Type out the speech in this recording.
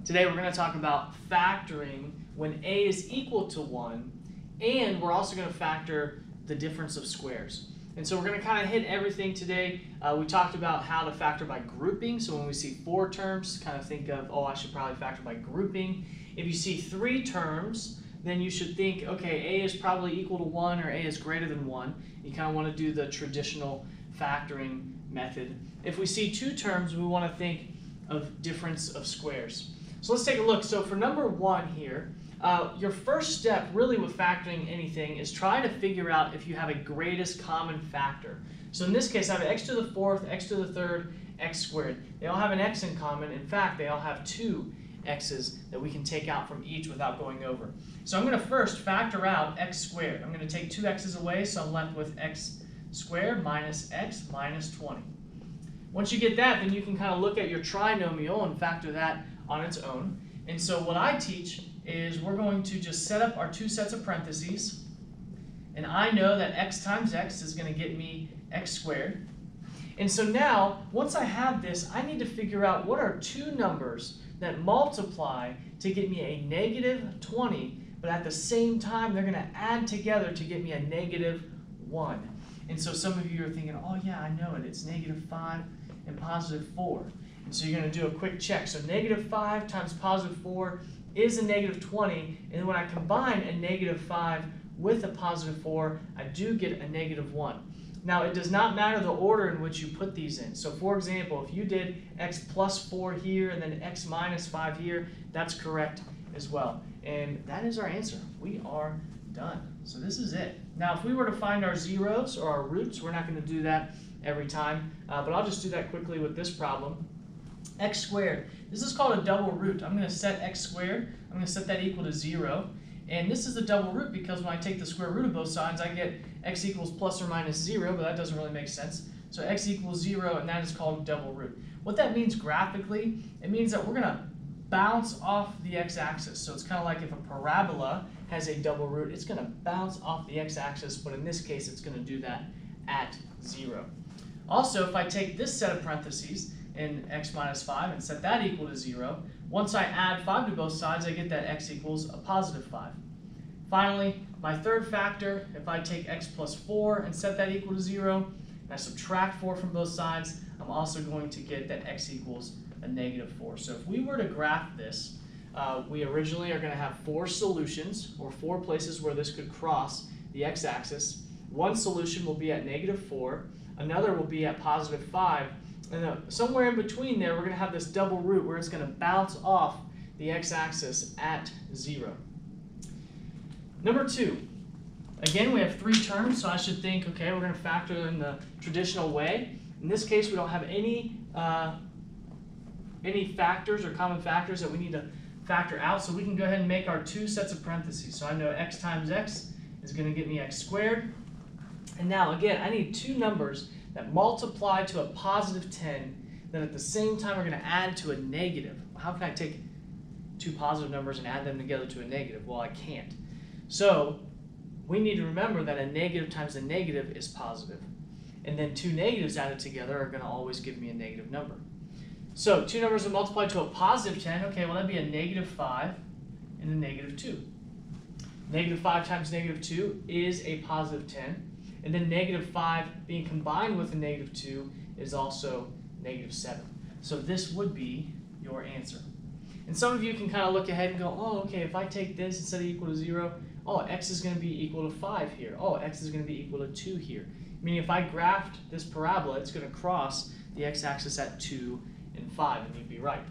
Today we're going to talk about factoring when a is equal to 1, and we're also going to factor the difference of squares. And so we're going to kind of hit everything today. We talked about how to factor by grouping. So when we see 4 terms, kind of think of, oh, I should probably factor by grouping. If you see 3 terms, then you should think, okay, a is probably equal to 1 or a is greater than 1. You kind of want to do the traditional factoring method. If we see 2 terms, we want to think of difference of squares. So let's take a look. So for number 1 here, your first step really with factoring anything is try to figure out if you have a greatest common factor. So in this case, I have x to the 4th, x to the 3rd, x squared. They all have an x in common. In fact, they all have 2 x's that we can take out from each without going over. So I'm going to first factor out x squared. I'm going to take 2 x's away, so I'm left with x squared minus x minus 20. Once you get that, then you can kind of look at your trinomial and factor that on its own. And so what I teach is we're going to just set up our 2 sets of parentheses, and I know that x times x is going to get me x squared. And so now, once I have this, I need to figure out what are 2 numbers that multiply to get me a negative 20, but at the same time they're going to add together to get me a negative 1. And so some of you are thinking, oh yeah, I know it, it's negative 5 and positive 4. And so you're going to do a quick check. So negative 5 times positive 4 is a negative 20, and then when I combine a negative 5 with a positive 4, I do get a negative 1. Now, it does not matter the order in which you put these in. So for example, if you did x plus 4 here and then x minus 5 here, that's correct as well. And that is our answer. We are done. So this is it. Now, if we were to find our zeros or our roots, we're not going to do that every time, but I'll just do that quickly with this problem. X squared. This is called a double root. I'm going to set x squared. I'm going to set that equal to 0. And this is a double root because when I take the square root of both sides, I get x equals plus or minus 0, but that doesn't really make sense. So x equals 0, and that is called a double root. What that means graphically, it means that we're going to bounce off the x-axis. So it's kind of like if a parabola has a double root, it's going to bounce off the x-axis, but in this case, it's going to do that at 0. Also, if I take this set of parentheses in x minus 5 and set that equal to 0, once I add 5 to both sides, I get that x equals a positive 5. Finally, my third factor, if I take x plus 4 and set that equal to 0, and I subtract 4 from both sides, I'm also going to get that x equals a negative 4. So if we were to graph this, we originally are going to have 4 solutions, or 4 places where this could cross the x-axis. One solution will be at negative 4, another will be at positive 5, and somewhere in between there, we're going to have this double root where it's going to bounce off the x-axis at 0. Number 2. Again, we have 3 terms, so I should think, okay, we're going to factor in the traditional way. In this case, we don't have any factors or common factors that we need to factor out, so we can go ahead and make our 2 sets of parentheses. So I know x times x is going to get me x squared. And now, again, I need 2 numbers that multiply to a positive 10, that at the same time are going to add to a negative. How can I take 2 positive numbers and add them together to a negative? Well, I can't. So we need to remember that a negative times a negative is positive. And then 2 negatives added together are going to always give me a negative number. So 2 numbers that multiply to a positive 10, okay, well that'd be a negative 5 and a negative 2. Negative 5 times negative 2 is a positive 10. And then negative 5 being combined with a negative 2 is also negative 7. So this would be your answer. And some of you can kind of look ahead and go, oh, okay, if I take this instead of equal to 0, oh, x is going to be equal to 5 here. Oh, x is going to be equal to 2 here. Meaning if I graphed this parabola, it's going to cross the x-axis at 2 and 5, and you'd be right.